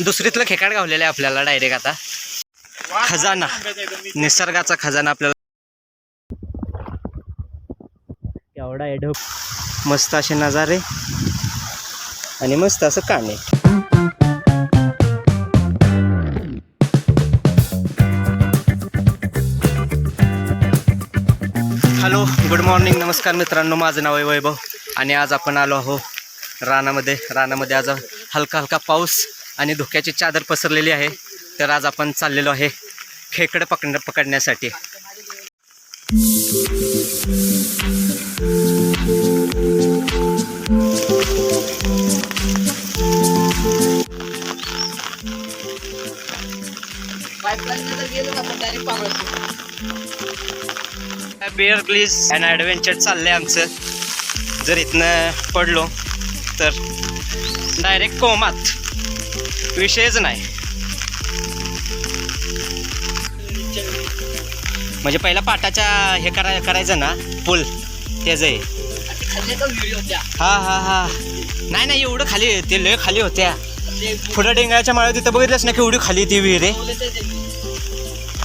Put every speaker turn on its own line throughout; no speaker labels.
दुसरीतलं खेकाड गावलेलं आहे आपल्याला डायरेक्ट आता. खजाना, निसर्गाचा खजाना आपल्याला. एवढा एढप, मस्त असे नजारे आणि मस्त असं काने. हॅलो, गुड मॉर्निंग, नमस्कार मित्रांनो. माझं नाव आहे वैभव आणि आज आपण आलो आहो रानामध्ये. आज हलका हलका पाऊस आणि धुक्याची चादर पसरलेली आहे. तर आज आपण चाललेलो आहे खेकडे पकडण्यासाठी. बिअर ग्रिल्स अँड ॲडव्हेंचर चाललंय आमचं. जर इथनं पडलो तर डायरेक्ट कोमात, विषयच नाही. म्हणजे पहिला पाटाच्या हे करायचं ना, पूल त्याचं आहे. हा नाही एवढं खाली, ते लय खाली होत्या. पुढं डेंगाच्या माळ्या तिथं बघितलंच ना केवढी खाली ती विहीर आहे.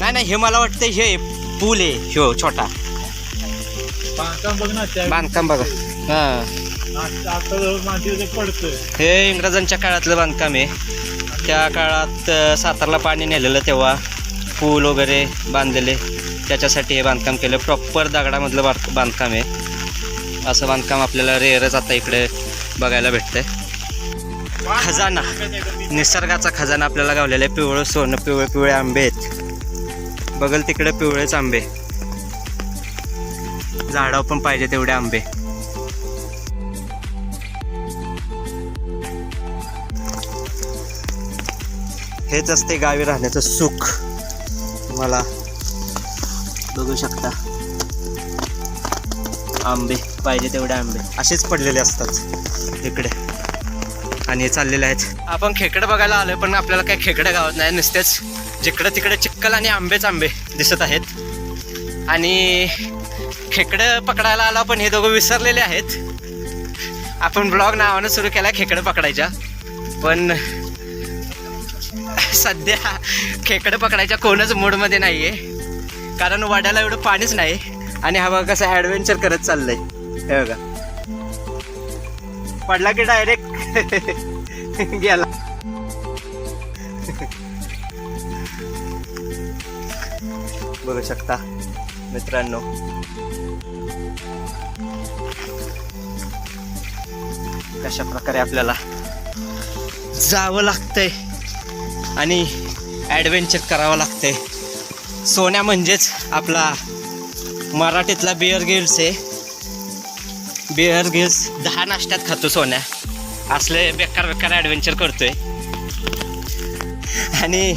नाही हे मला वाटतं हे पूल आहे ह्यो छोटा. बांधकाम बघा. हे इंग्रजांच्या काळातलं बांधकाम आहे. त्या काळात सातारला पाणी नेलेलं तेव्हा पूल वगैरे बांधलेले, त्याच्यासाठी हे बांधकाम केलं. प्रॉपर दगडामधलं बांधकाम आहे. असं बांधकाम आपल्याला रेअरच आता इकडे बघायला भेटतंय. खजाना, निसर्गाचा खजाना आपल्याला गावलेला आहे. पिवळं सोनं, पिवळे आंबे आहेत. बघल तिकडे पिवळेच आंबे, झाडावर पण पाहिजे तेवढे आंबे. हेच असते गावी राहण्याचं सुख. मला बघू शकता, आंबे पाहिजे तेवढे आंबे असेच पडलेले असतात इकडे. आणि हे चाललेले आहेत. आपण खेकडे बघायला आलोय, पण आपल्याला काही खेकडे गावत नाही. नुसतेच जिकडे तिकडे चिक्कल आणि आंबे दिसत आहेत. आणि खेकडं पकडायला आला, पण हे दोघं विसरलेले आहेत. आपण ब्लॉग नावानं सुरू केला खेकडं पकडायच्या, पण सध्या खेकडं पकडायच्या कोणच मूडमध्ये नाही आहे. कारण वाड्याला एवढं पाणीच नाही. आणि हा बघा कसं ॲडव्हेंचर करत चाललंय. हे बघा, पडला की डायरेक्ट गेला. बघू शकता मित्रांनो, कशा प्रकारे आपल्याला जावं लागतंय आणि ॲडव्हेंचर करावं लागतंय. सोन्या म्हणजेच आपला मराठीतला बिअर ग्रिल्स आहे. बिअर ग्रिल्स 10 नाश्त्यात खातो सोन्या. असले बेकार ॲडव्हेंचर करतोय. आणि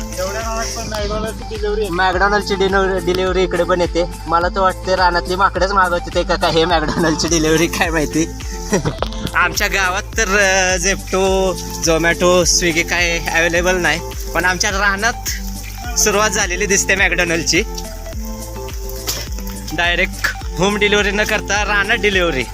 मॅकडॉनल्डची डिलिव्हरी इकडे पण येते. मला तर वाटते रानातली माकडेच मागवते ते का हे मॅकडॉनल्डची डिलिव्हरी, काय माहिती. आमच्या गावात तर झेप्टो, झोमॅटो, स्विगी काय अवेलेबल नाही, पण आमच्या रानात सुरुवात झालेली दिसते मॅकडॉनल्डची. डायरेक्ट होम डिलिव्हरी न करता रानात डिलिव्हरी.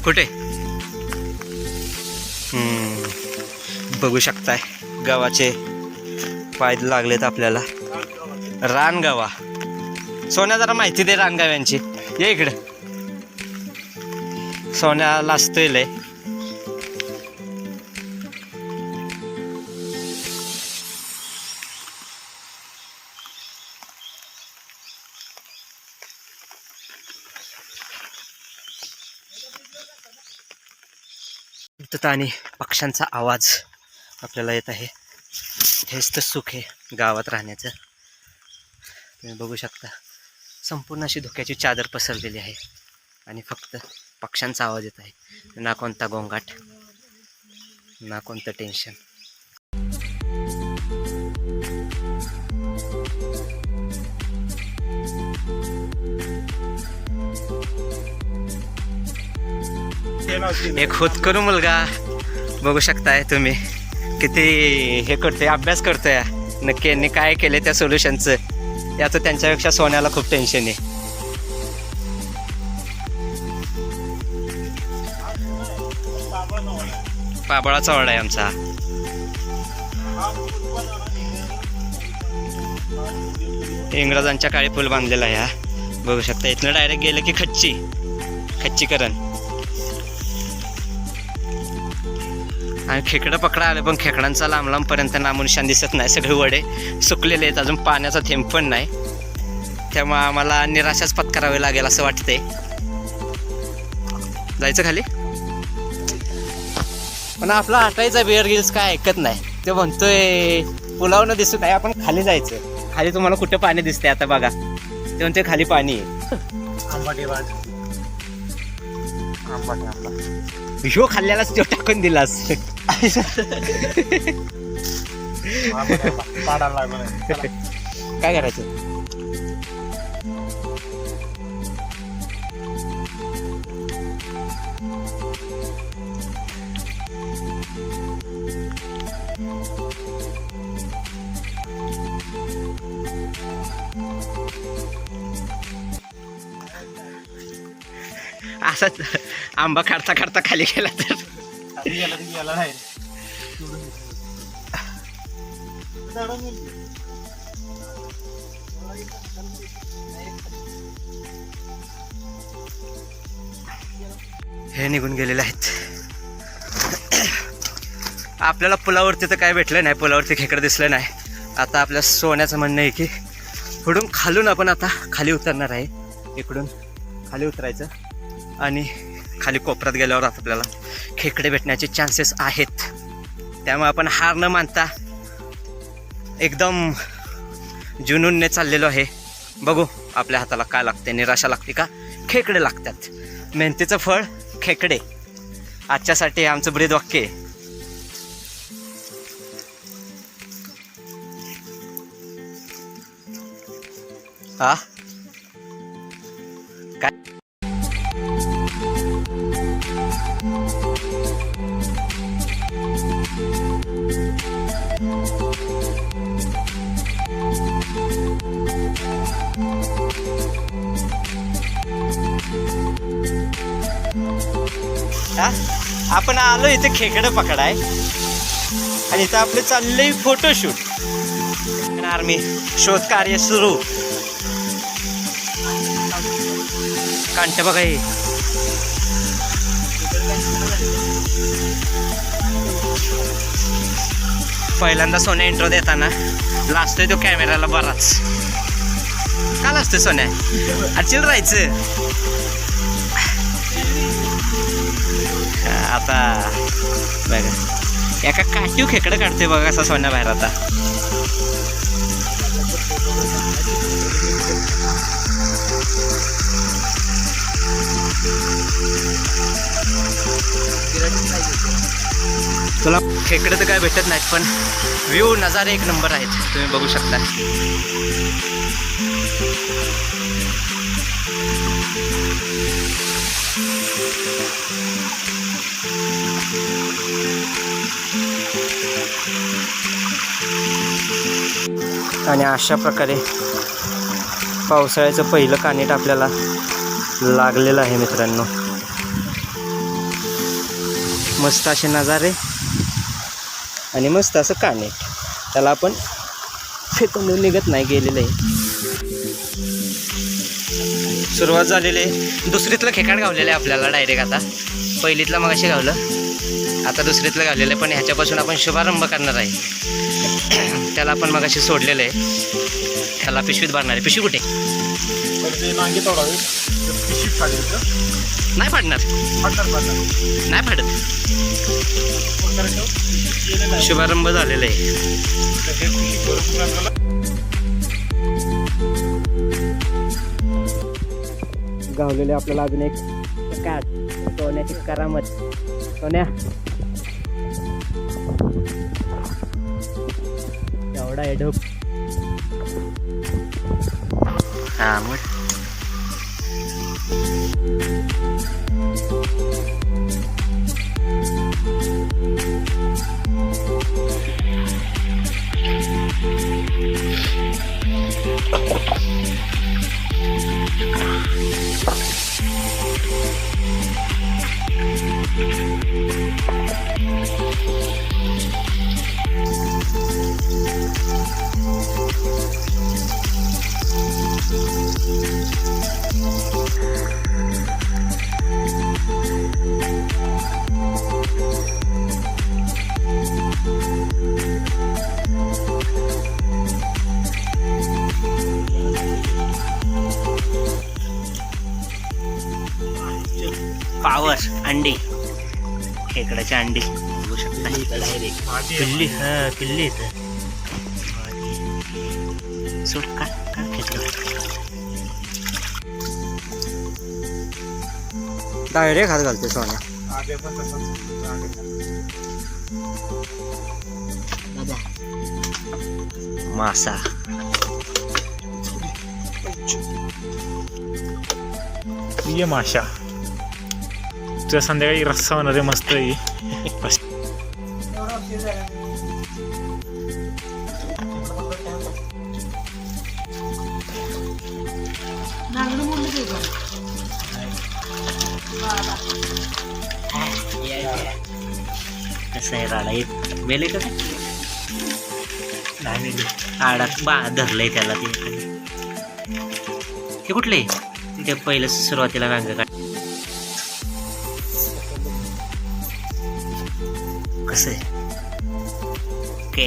कुठे बघू शकताय गव्हाचे पाय लागलेत आपल्याला. रानगवा. सोन्या जरा माहिती दे रानगव्यांची. ये इकडे, सोन्या लाजतोय लय. आणि पक्ष्यांचा आवाज आपल्याला येत आहे. हेच तर सुख आहे गावात राहण्याचं. तुम्ही बघू शकता, संपूर्ण अशी धुक्याची चादर पसरलेली आहे आणि फक्त पक्ष्यांचा आवाज येत आहे. ना कोणता गोंगाट, ना कोणतं टेन्शन. एक होतकरू मुलगा बघू शकताय तुम्ही किती हे करतोय, अभ्यास करतोय नक्की यांनी काय केले त्या सोल्युशनचं, याचं त्यांच्यापेक्षा सोन्याला खूप टेन्शन आहे. पाबळाचा वाडा आहे आमचा. इंग्रजांच्या काळी पूल बांधलेला आहे हा, बघू शकता. इथनं डायरेक्ट गेलं की खच्चीकरण. आणि खेकडं पकडा आलं, पण खेकडांचा लांब लांबपर्यंत नामोनिशान दिसत नाही. सगळे वडे सुकलेले आहेत, अजून पाण्याचा थेंब पण नाही. त्यामुळे आम्हाला निराशाच पत्करावी लागेल असं वाटतंय. जायचं खाली, पण आपला हटायचा बिअर गिल्स काय ऐकत नाही. ते म्हणतोय पुलावनं दिसत नाही, आपण खाली जायचं. खाली तुम्हाला कुठं पाणी दिसतंय आता बघा, ते म्हणते खाली पाणी आहे. ह्यो खाल्ल्यालाच तो टाकून दिलास. काय करायचं. असाच आंबा काढता काढता खाली गेला तर हे निघून गेलेले आहेत. आपल्याला पुलावरती तर काय भेटलं नाही, पुलावरती खेकडं दिसलं नाही. आता आपल्या सोन्याचं म्हणणं आहे की पुढून खालून आपण आता खाली उतरणार आहे. इकडून खाली उतरायचं आणि खाली कोपऱ्यात गेल्यावर आपल्याला खेकडे भेटण्याचे चान्सेस आहेत. त्यामुळे आपण हार न मानता एकदम जुनूनने चाललेलो आहे. बघू आपल्या हाताला काय लागते, निराशा लागते का खेकडे लागतात. मेहनतीचं फळ खेकडे, आजच्यासाठी आमचं ब्रीद वाक्य आहे. हा काय आपण आलो इथे खेकडं पकडाय आणि इथं आपलं चाललंय फोटोशूट. आर्मी शोध कार्य सुरू. कांट बघा हे, पहिल्यांदा सोन्या इंट्रो देताना लाजतोय तो कॅमेराला बराच. का लाजतोय सोन्या, अचिल राहायचं. आता बघा एका काटीव खेकडं काढतोय बघा कसा सोन्या बाहेर. आता तुला खेकडे तर काय भेटत नाहीत, पण व्ह्यू नजारे एक नंबर आहेत, तुम्ही बघू शकता. आणि अशा प्रकारे पावसाळ्याचं पहिलं कानीट आपल्याला लागलेलं आहे मित्रांनो. मस्त असे नजारे आणि मस्त असं कानीट, त्याला आपण फेकून निघत नाही, गेलेलं आहे. सुरुवात झालेली आहे. दुसरीतलं खेकाड गावलेलं आहे आपल्याला डायरेक्ट. आता पहिलीतलं मग असे गावलं, आता दुसरीतलं गावलेलं आहे. पण ह्याच्यापासून आपण शुभारंभ करणार आहे. त्याला आपण मग असे सोडलेलं आहे. त्याला पिशवीत भरणार आहे. पिशवी कुठे नाही फाडणार, नाही फाडत. शुभारंभ झालेला आहे. गावलेले आपल्याला अजून एक काट, सोन्याची करामत. सोन्या एवढा आहे ढोप. हा मग अंडी, खेकड्याची अंडी बघू शकता. पिल्ली, हा पिल्ली इथं सोड का खेकडं डायरेक्ट हात घालते सोन्या. मासा
ये माशा तुझ्या संध्याकाळी रस्सा होणार आहे मस्त आहे.
कसं आहे राडा एक बेले का आडा धरलंय त्याला ते. हे कुठले ते पहिलं सुरुवातीला रांग काढ कसं आहे ओके.